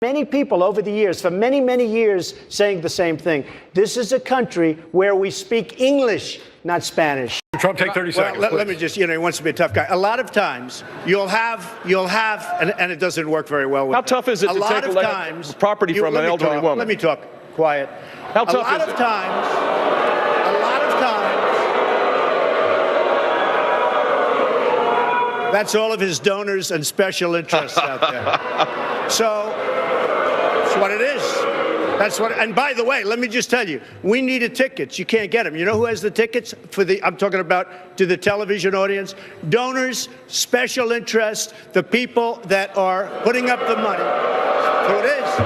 Many people over the years, for many, many years, saying the same thing. This is a country where we speak English, not Spanish. Trump, take 30 seconds. Let me just, he wants to be a tough guy. A lot of times, you'll have, and it doesn't work very well with How tough is it to take property from an elderly woman? Let me talk. Quiet. How tough is it? A lot of times, that's all of his donors and special interests out there. So, that's what it is. That's what, and by the way, let me just tell you, we needed tickets. You can't get them. You know who has the tickets for I'm talking about to the television audience? Donors, special interest, the people that are putting up the money. So it is.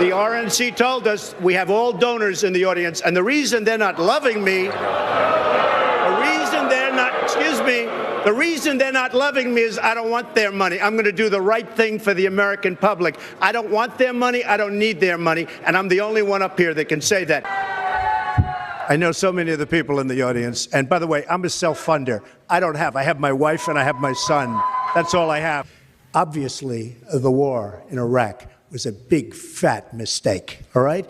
The RNC told us we have all donors in the audience, and the reason they're not loving me, the reason they're not loving me is I don't want their money. I'm going to do the right thing for the American public. I don't want their money. I don't need their money. And I'm the only one up here that can say that. I know so many of the people in the audience. And by the way, I'm a self-funder. I have my wife and I have my son. That's all I have. Obviously, the war in Iraq was a big, fat mistake. All right?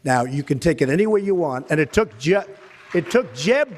Now, you can take it any way you want. And it took Jeb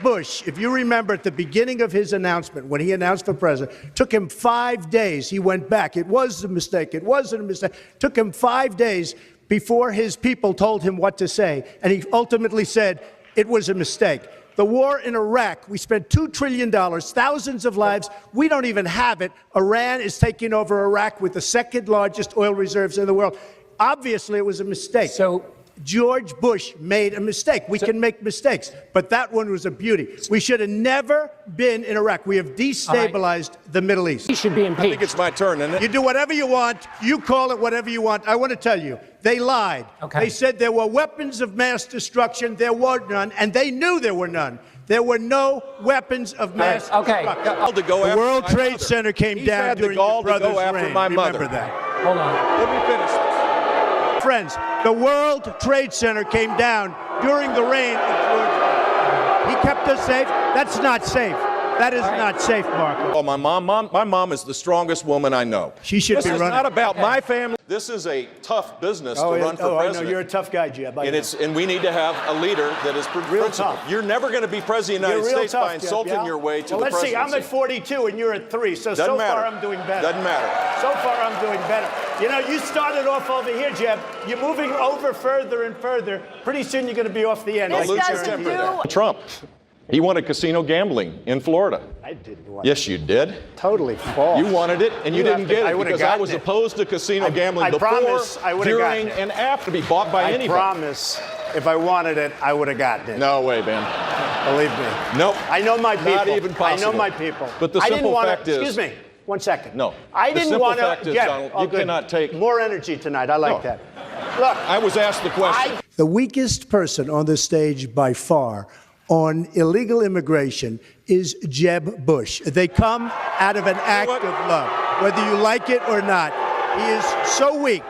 Bush, if you remember at the beginning of his announcement, when he announced for president, took him 5 days. He went back. It was a mistake. It wasn't a mistake. Took him 5 days before his people told him what to say. And he ultimately said it was a mistake. The war in Iraq, we spent $2 trillion, thousands of lives. We don't even have it. Iran is taking over Iraq with the second largest oil reserves in the world. Obviously, it was a mistake. So George Bush made a mistake. We can make mistakes, but that one was a beauty. We should have never been in Iraq. We have destabilized the Middle East. He should be impeached. I think it's my turn, isn't it? You do whatever you want. You call it whatever you want. I want to tell you, they lied. Okay. They said there were weapons of mass destruction. There were none, and they knew there were none. There were no weapons of mass destruction. The World Trade Center came down during your brother's reign. Remember that. Hold on. Let me finish this. Friends, the World Trade Center came down during the reign of George Bush. He kept us safe. That's not safe. That is not safe, Marco. Oh, my mom is the strongest woman I know. She should be running. This is not about my family. This is a tough business to run for president. I know. You're a tough guy, Jeb. And we need to have a leader that is real tough. You're never going to be president of the United States by insulting your way to the presidency. Let's see. I'm at 42 and you're at 3. So far I'm doing better. Doesn't matter. So far I'm doing better. You know, you started off over here, Jeb. You're moving over further and further. Pretty soon you're going to be off the end. Trump. He wanted casino gambling in Florida. I didn't want it. Yes, you did. Totally false. You wanted it, and you didn't get it because I was opposed to casino gambling before, during, and after to be bought by anybody. I promise, if I wanted it, I would have gotten it. No way, man. Believe me. Nope. I know my people. Not even possible. I know my people. But the simple fact is... Excuse me. 1 second. No. I didn't want to... The simple fact is, Donald, you cannot take... More energy tonight. I like that. Look. I was asked the question. The weakest person on this stage by far on illegal immigration is Jeb Bush. They come out of an act of love, whether you like it or not. He is so weak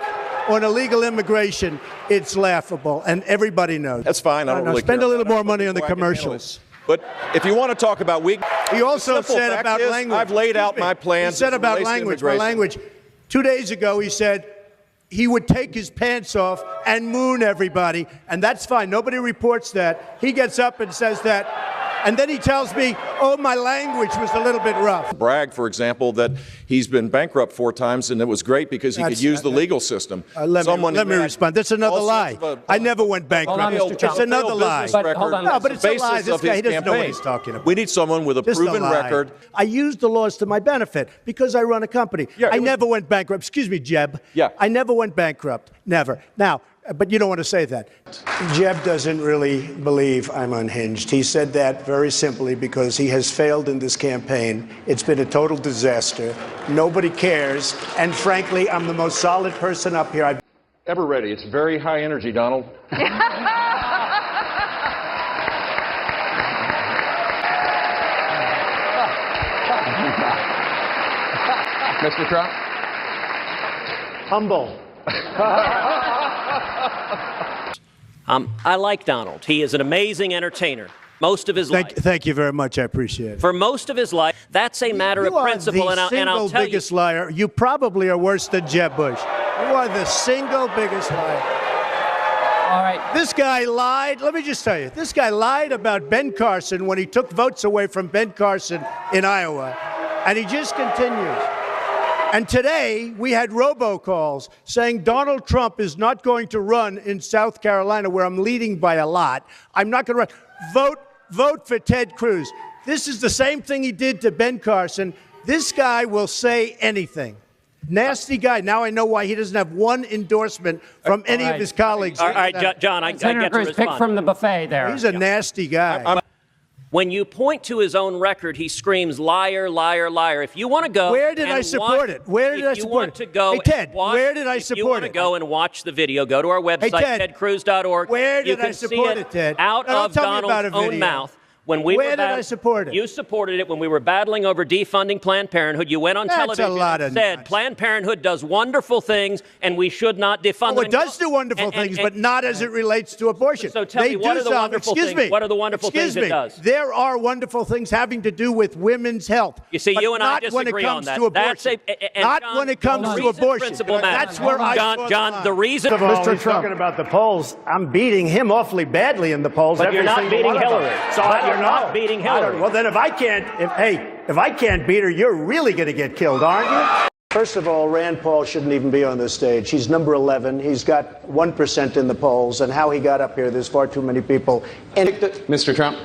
on illegal immigration, it's laughable, and everybody knows. That's fine. I don't really spend care. a little more money on the commercials. But if you want to talk about weak, he also said about language. I've laid out my plans. He said about language. 2 days ago, he said he would take his pants off and moon everybody, and that's fine. Nobody reports that. He gets up and says that, and then he tells me, oh, my language was a little bit rough. Bragg, for example, that he's been bankrupt 4 times, and it was great because he could use the legal system. Let me respond. That's another lie. I never went bankrupt. It's another lie. No, but it's a lie. This guy, he doesn't know what he's talking about. We need someone with a proven record. I use the laws to my benefit because I run a company. I never went bankrupt. Excuse me, Jeb. Yeah. I never went bankrupt. Never. Now, but you don't want to say that. Jeb doesn't really believe I'm unhinged. He said that very simply because he has failed in this campaign. It's been a total disaster. Nobody cares. And frankly, I'm the most solid person up here I've ever ready. It's very high energy, Donald. Mr. Trump? Humble. I like Donald. He is an amazing entertainer. Most of his life. Thank you very much. I appreciate it. For most of his life, that's a matter of principle. You are the single biggest liar. You probably are worse than Jeb Bush. You are the single biggest liar. All right. This guy lied. Let me just tell you, this guy lied about Ben Carson when he took votes away from Ben Carson in Iowa, and he just continues. And today, we had robocalls saying Donald Trump is not going to run in South Carolina, where I'm leading by a lot. I'm not going to run. Vote for Ted Cruz. This is the same thing he did to Ben Carson. This guy will say anything. Nasty guy. Now I know why he doesn't have one endorsement from any of his colleagues. All right, John, I get to respond. Pick from the buffet there. He's a nasty guy. When you point to his own record, he screams, liar, liar, liar. If you want to go... Where did I support it? Where did I support it? If you want to go... Hey, Ted, where did I If support it? you want to go and watch the video, go to our website, tedcruz.org. Where did I support it, Ted? Out of Donald's own mouth. Where did I support it? You supported it when we were battling over defunding Planned Parenthood. You went on television and said Planned Parenthood does wonderful things and we should not defund them. Oh, it does do wonderful things, but not as it relates to abortion. So tell me, what are the wonderful things? What are the wonderful things it does? There are wonderful things having to do with women's health. You see, you and I disagree on that. Not when it comes to abortion. That's where I draw the line. John, the reason... Mr. Trump, talking about the polls, I'm beating him awfully badly in the polls. But you're not beating Hillary. So you're not beating Hillary. Well, then if I can't beat her, you're really going to get killed, aren't you? First of all, Rand Paul shouldn't even be on this stage. He's number 11. He's got 1% in the polls. And how he got up here, there's far too many people. And Mr. Trump.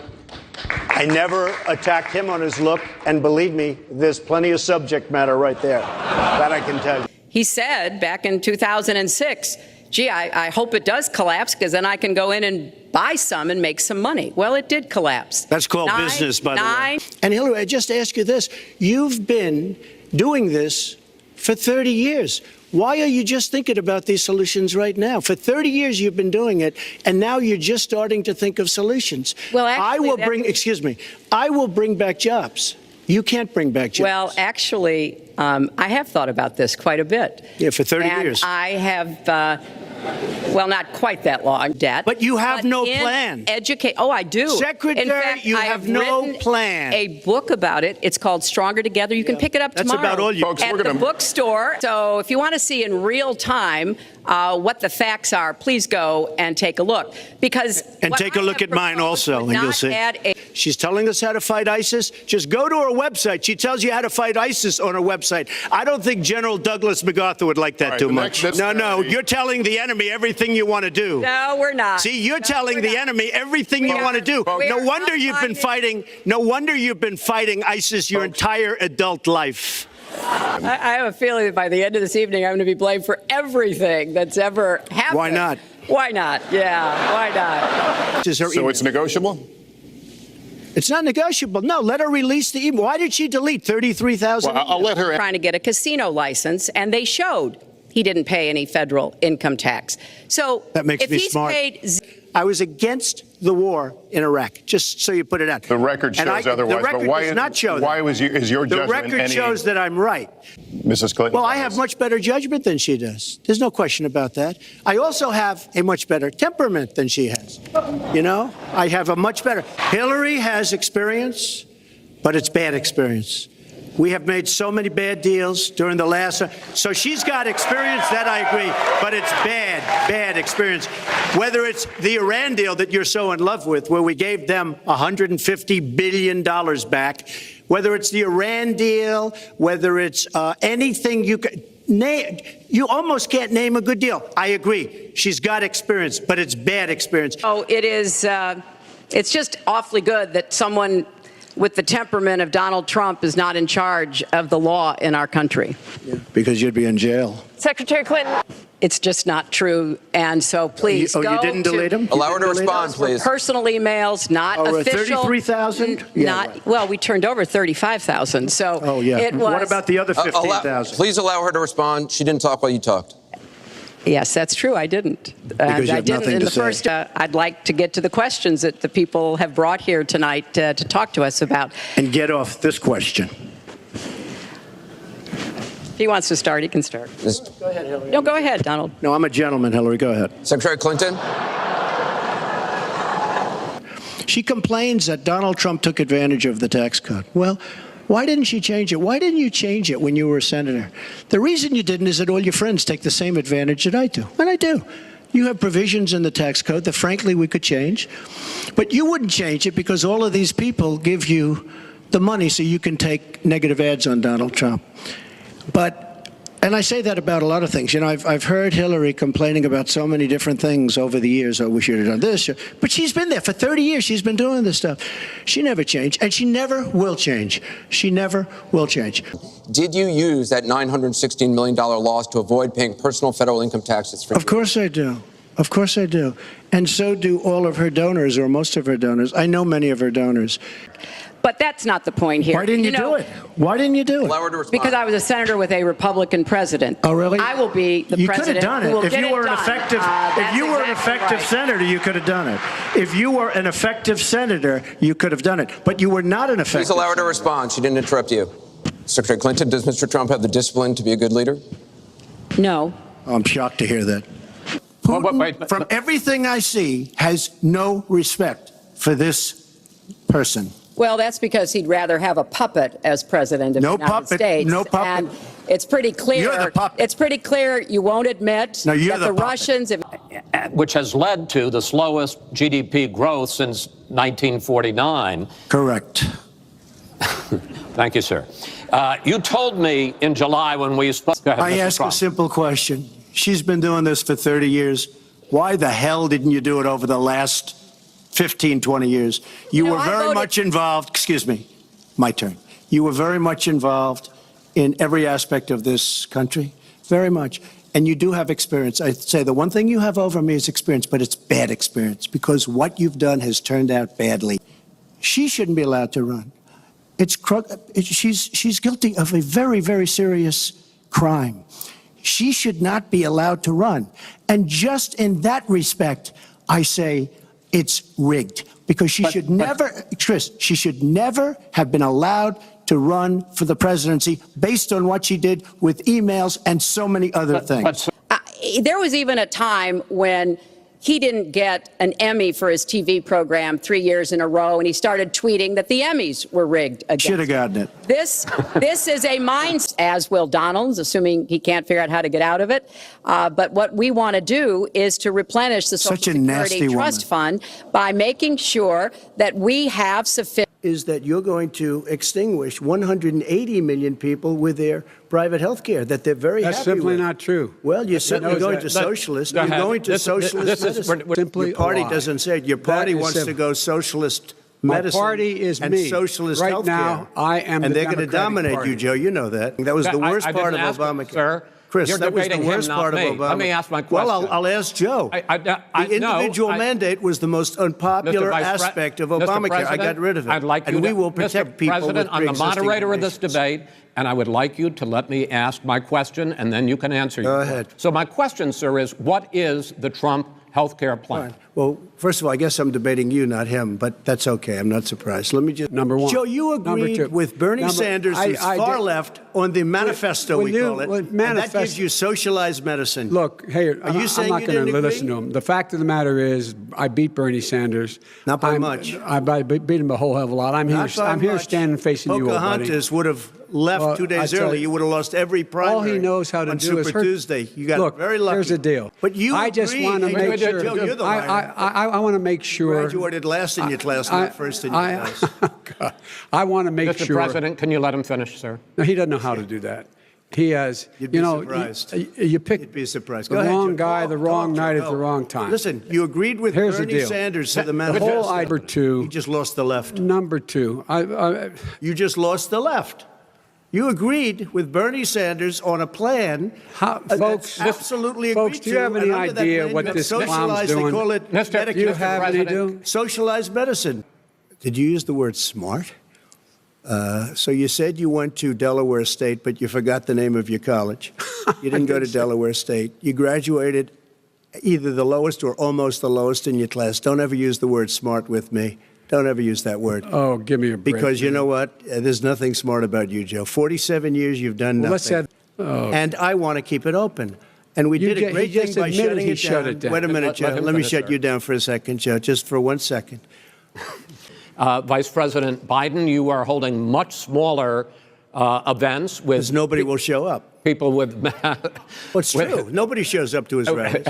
I never attacked him on his look. And believe me, there's plenty of subject matter right there. That I can tell you. He said back in 2006, gee, I hope it does collapse because then I can go in and buy some and make some money. Well, it did collapse. That's called business, by the way. And Hillary, I just ask you this. You've been doing this for 30 years. Why are you just thinking about these solutions right now? For 30 years you've been doing it, and now you're just starting to think of solutions. Well, actually, I will bring back jobs. You can't bring back jobs. Well, actually, I have thought about this quite a bit. Yeah, for 30 years. I have, well, not quite that long, debt. But you have no plan. Oh, I do. Secretary, in fact, you have no plan. A book about it. It's called Stronger Together. You can pick it up tomorrow. That's about all you... Folks, at the bookstore. So if you want to see in real time what the facts are, please go and take a look. And take a look at mine also, and you'll see. She's telling us how to fight ISIS. Just go to her website. She tells you how to fight ISIS on her website. I don't think General Douglas MacArthur would like that too much. No, you're telling the enemy everything you want to do. No, we're not. See, you're telling the enemy everything you want to do. No wonder you've been fighting. No wonder you've been fighting ISIS your entire adult life. I have a feeling that by the end of this evening, I'm going to be blamed for everything that's ever happened. Why not? Why not? Yeah, why not? So it's negotiable? It's not negotiable. No, let her release the email. Why did she delete 33,000? Well, I'll let her. Trying to get a casino license, and they showed he didn't pay any federal income tax. So that makes me smart. I was against the war in Iraq, just so you put it out. The record shows otherwise. The record does not show that. Why is your judgment? The record shows that I'm right. Mrs. Clinton. Well, I have much better judgment than she does. There's no question about that. I also have a much better temperament than she has. You know, I have a much better. Hillary has experience, but it's bad experience. We have made so many bad deals during the last... So she's got experience, that I agree, but it's bad experience. Whether it's the Iran deal that you're so in love with, where we gave them $150 billion back, whether it's the Iran deal, whether it's anything you can... You almost can't name a good deal. I agree. She's got experience, but it's bad experience. Oh, it is... it's just awfully good that someone with the temperament of Donald Trump is not in charge of the law in our country. Yeah, because you'd be in jail. Secretary Clinton. It's just not true, and so please go you didn't delete him? Allow her to respond, please. Personal emails, not official. 33,000? Yeah, well, we turned over 35,000, so it was... What about the other 15,000? Please allow her to respond. She didn't talk while you talked. Yes, that's true. I didn't. And I didn't in the first. I'd like to get to the questions that the people have brought here tonight to talk to us about. And get off this question. If he wants to start, he can start. Go ahead, Hillary. No, go ahead, Donald. No, I'm a gentleman, Hillary. Go ahead. Secretary Clinton. She complains that Donald Trump took advantage of the tax code. Well, Why didn't she change it? Why didn't you change it when you were a senator? The reason you didn't is that all your friends take the same advantage that I do. And I do. You have provisions in the tax code that, frankly, we could change. But you wouldn't change it because all of these people give you the money so you can take negative ads on Donald Trump. And I say that about a lot of things. You know, I've heard Hillary complaining about so many different things over the years. Oh, we should have done this. But she's been there for 30 years. She's been doing this stuff. She never changed, and she never will change. She never will change. Did you use that $916 million loss to avoid paying personal federal income taxes? Of course I do. Of course I do. And so do all of her donors, or most of her donors. I know many of her donors. But that's not the point here. Why didn't you do it? Why didn't you do it? Allow her to respond. Because I was a senator with a Republican president. Oh, really? I will be the you president. You could have done it. If you were an effective, if you were an effective senator, you could have done it. If you were an effective senator, you could have done it. But you were not an effective. Please allow her to respond. She didn't interrupt you. Secretary Clinton, does Mr. Trump have the discipline to be a good leader? No. I'm shocked to hear that. Putin, from everything I see, has no respect for this person. Well, that's because he'd rather have a puppet as president of the United States. No puppet. And it's pretty clear. You're the puppet. It's pretty clear you won't admit no, you're that the puppet. Russians have, which has led to the slowest GDP growth since 1949. Correct. Thank you, sir. You told me in July when we spoke. I ask a simple question. She's been doing this for 30 years. Why the hell didn't you do it over the last 15, 20 years? You were very much involved. Excuse me. My turn. You were very much involved in every aspect of this country. Very much. And you do have experience. I'd say the one thing you have over me is experience, but it's bad experience because what you've done has turned out badly. She shouldn't be allowed to run. She's guilty of a very, very serious crime. She should not be allowed to run. And just in that respect, I say it's rigged because she should never, Chris, she should never have been allowed to run for the presidency based on what she did with emails and so many other things. there was even a time when he didn't get an Emmy for his TV program 3 years in a row, and he started tweeting that the Emmys were rigged against him. Should have gotten it. This is a mindset, as will Donald's, assuming he can't figure out how to get out of it. But what we want to do is to replenish the Social Security Trust Fund by making sure that we have sufficient. Is that you're going to extinguish 180 million people with their private health care that they're very happy with. That's simply not true. Well, you're certainly going to socialist. You're going to socialist medicine. Your party doesn't say it. Your party wants to go socialist medicine. My party is and me. socialist right healthcare. Now, I am and the they're going to dominate Party. you, Joe. You know that. That was the worst part of Obamacare. Sir. Chris, You're that was the debating worst him, part not of me. Obama. Let me ask my question. Well, I'll ask Joe. The individual mandate was the most unpopular aspect of Obamacare. I got rid of it. I'd like you and to, we will protect Mr. people President, with I'm the moderator of this conditions. debate, and I would like you to let me ask my question, and then you can answer. Go ahead. So my question, sir, is what is the Trump health care plan? Right. Well, first of all, I guess I'm debating you, not him, but that's okay. I'm not surprised. Let me just... Number one. Joe, you agreed with Bernie Sanders, who's far left, on the manifesto, we call it, and that gives you socialized medicine. Look, hey, Are you saying I'm not you going didn't to agree? listen to him. The fact of the matter is, I beat Bernie Sanders. Not by much. I beat him a whole hell of a lot. I'm here standing facing you, old buddy. Pocahontas would have left 2 days early. You would have lost every primary. All he knows how to on do is Super hurt. Tuesday. You got Look, very lucky. here's the deal. But you I just agreed. want to make sure. Joe, you're the I want to make sure. Graduated last in your class, not first in your class. I want to make Mr. sure. President, can you let him finish, sir? No, he doesn't know how to do that. He has, You'd be you know, surprised. you pick You'd be surprised. the Go ahead, wrong Joe. guy, the wrong night at the wrong time. Listen, you agreed with Here's the Bernie deal. Sanders to the whole manifesto. number two. You just lost the left. Number two, You just lost the left. You agreed with Bernie Sanders on a plan. Folks, absolutely folks, agreed do you have to, any and under that idea plan, what you this have clown's socialized, doing? They call it Mr. Do you Medicare. have any do? Socialized medicine. Did you use the word smart? So you said you went to Delaware State, but you forgot the name of your college. You didn't go to Delaware State. You graduated either the lowest or almost the lowest in your class. Don't ever use the word smart with me. Don't ever use that word. Oh, give me a break. Because you know what? There's nothing smart about you, Joe. 47 years, you've done nothing. And I want to keep it open. And we did a great thing by shutting it down. Wait a minute, Joe. Let me shut you down for a second, Joe, just for 1 second. Vice President Biden, you are holding much smaller events with. Because nobody will show up. People with. Well, it's true. Nobody shows up to his rallies.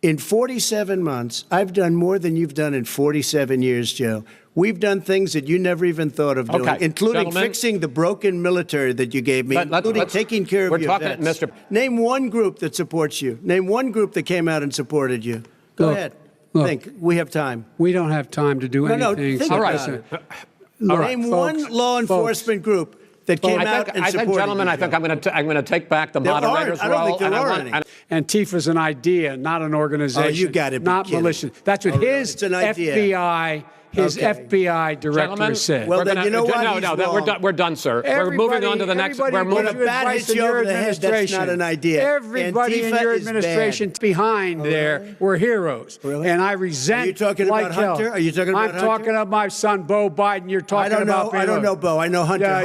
In 47 months, I've done more than you've done in 47 years, Joe. We've done things that you never even thought of doing, including fixing the broken military that you gave me, including taking care of your vets. Name one group that supports you. Name one group that came out and supported you. Go ahead. Think. We have time. We don't have time to do anything. No, think about it. Name one law enforcement group that came out and supported you. Gentlemen, I think I'm going to take back the moderator's role. I don't think there are any. Antifa's an idea, not an organization. Oh, you got it. Not militia. That's what his FBI. His FBI director said. Well, then you know what? No, we're done, sir. We're moving on to the next. We're moving. When a bat hits you over the head, that's not an idea. Everybody in your administration behind there were heroes. Really? And I resent. Are you talking about Hunter? Are you talking about Hunter? I'm talking about my son, Bo Biden. You're talking about. I don't know Bo. I know Hunter. Yeah,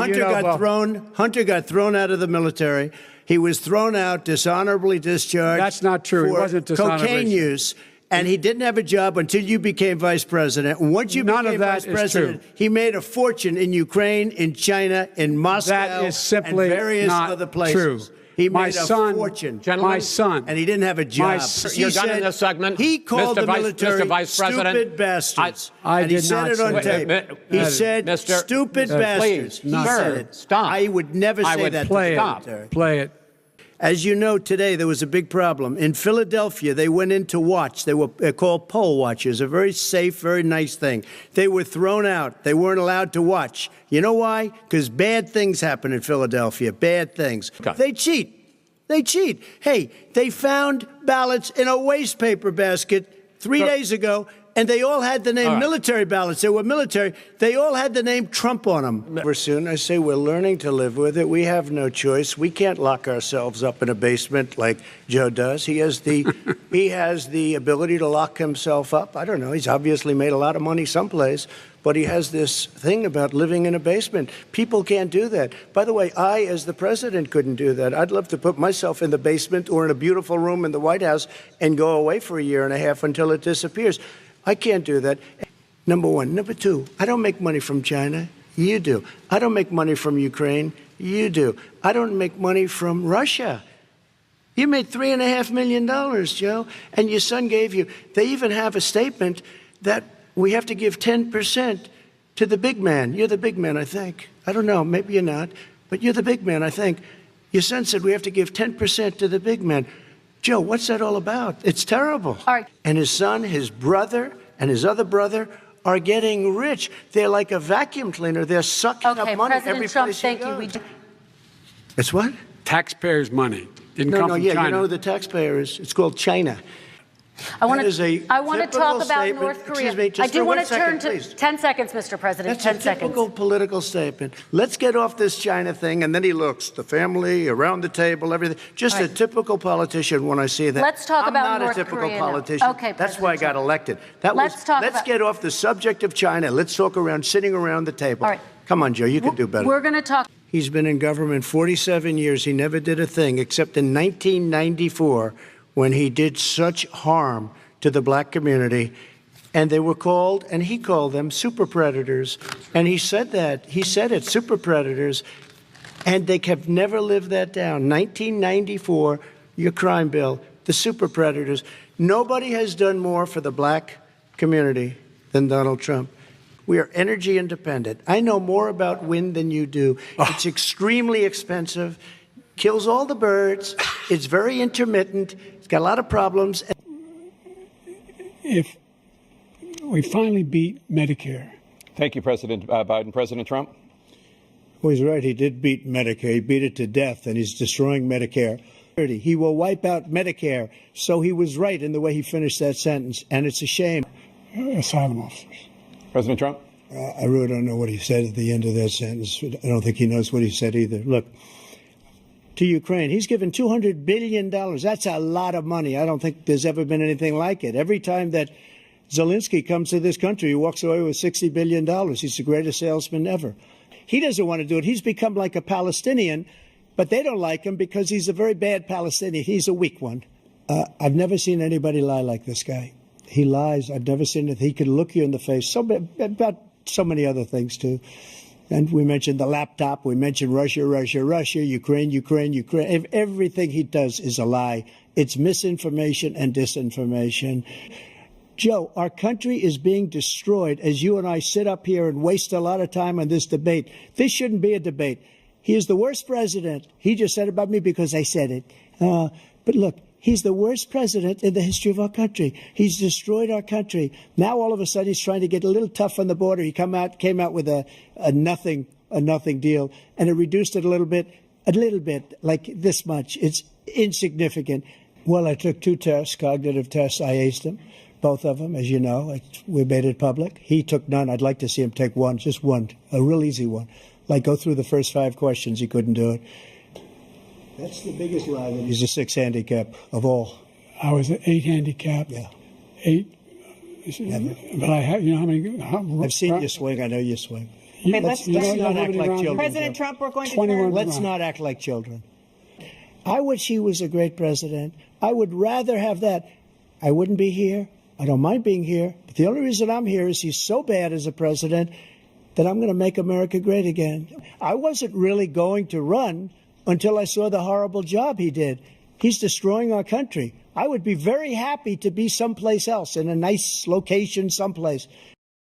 Hunter got thrown out of the military. He was thrown out, dishonorably discharged. That's not true. He wasn't dishonorably. Cocaine use. And he didn't have a job until you became vice president. And once you became vice president, he made a fortune in Ukraine, in China, in Moscow, that is simply and various not other places. True. He made a fortune. My son. And he didn't have a job. You're done in this segment. He called the military Mr. Vice President, stupid bastards. I and he did said not it on say tape. He said, stupid bastards. Please, he said it. Stop. I would never say that to the military. Play it. As you know, today there was a big problem. In Philadelphia, they went in to watch. They were called poll watchers, a very safe, very nice thing. They were thrown out. They weren't allowed to watch. You know why? Because bad things happen in Philadelphia, bad things. Okay. They cheat. They cheat. Hey, they found ballots in a waste paper basket 3 days ago, and they all had the name military ballots. They were military. They all had the name Trump on them. Soon, I say we're learning to live with it. We have no choice. We can't lock ourselves up in a basement like Joe does. He has the ability to lock himself up. I don't know. He's obviously made a lot of money someplace, but he has this thing about living in a basement. People can't do that. By the way, I, as the president, couldn't do that. I'd love to put myself in the basement or in a beautiful room in the White House and go away for a year and a half until it disappears. I can't do that. Number one. Number two, I don't make money from China. You do. I don't make money from Ukraine. You do. I don't make money from Russia. You made $3.5 million, Joe, and your son gave you. They even have a statement that we have to give 10% to the big man. You're the big man, I think. I don't know. Maybe you're not. But you're the big man, I think. Your son said we have to give 10% to the big man. Joe, what's that all about? It's terrible. All right. And his son, his brother, and his other brother are getting rich. They're like a vacuum cleaner. They're sucking up money every place Trump, thank you you. go. It's what? Taxpayers' money. Didn't come from China. You know who the taxpayer is? It's called China. I want to talk about North Korea. Excuse me, I do want to turn to please. 10 seconds, Mr. President. That's 10 a seconds. typical political statement. Let's get off this China thing, and then he looks, the family, around the table, everything. Just a typical politician when I see that. Let's talk about North Korea. I'm not a typical Korea politician. Okay, that's why I got elected. Let's get off the subject of China. Let's talk sitting around the table. All right. Come on, Joe, you can do better. We're going to talk. He's been in government 47 years. He never did a thing except in 1994 when he did such harm to the black community, and they were called, and he called them super predators. And he said that. He said it, super predators. And they have never lived that down. 1994, your crime bill, the super predators. Nobody has done more for the black community than Donald Trump. We are energy independent. I know more about wind than you do. It's extremely expensive, kills all the birds. It's very intermittent. It's got a lot of problems. If we finally beat Medicare. Thank you, President Biden. President Trump? Well, he's right. He did beat Medicare. He beat it to death, and he's destroying Medicare. He will wipe out Medicare. So he was right in the way he finished that sentence, and it's a shame. Asylum officers. President Trump? I really don't know what he said at the end of that sentence. I don't think he knows what he said either. Look, to Ukraine, he's given $200 billion. That's a lot of money. I don't think there's ever been anything like it. Every time that Zelensky comes to this country, he walks away with $60 billion. He's the greatest salesman ever. He doesn't want to do it. He's become like a Palestinian, but they don't like him because he's a very bad Palestinian. He's a weak one. I've never seen anybody lie like this guy. He lies. I've never seen it. He can look you in the face. So about so many other things, too. And we mentioned the laptop. We mentioned Russia, Ukraine. Everything he does is a lie. It's misinformation and disinformation. Joe, our country is being destroyed as you and I sit up here and waste a lot of time on this debate. This shouldn't be a debate. He is the worst president. He just said about me because I said it. But look, he's the worst president in the history of our country. He's destroyed our country. Now, all of a sudden, he's trying to get a little tough on the border. He came out with a nothing deal, and it reduced it a little bit, like this much. It's insignificant. Well, I took 2 tests, cognitive tests. I aced them, both of them, as you know. We made it public. He took none. I'd like to see him take one, just one, a real easy one. Like go through the first 5 questions. He couldn't do it. That's the biggest lie. That he's a 6 handicap of all. I was an 8 handicap. Yeah. 8. But I have, you know how many? I've seen you swing. I know you swing. Okay, let's not act like children. President Trump, we're going to Let's not act like children. I wish he was a great president. I would rather have that. I wouldn't be here. I don't mind being here. But the only reason I'm here is he's so bad as a president that I'm going to make America great again. I wasn't really going to run until I saw the horrible job he did. He's destroying our country. I would be very happy to be someplace else, in a nice location someplace.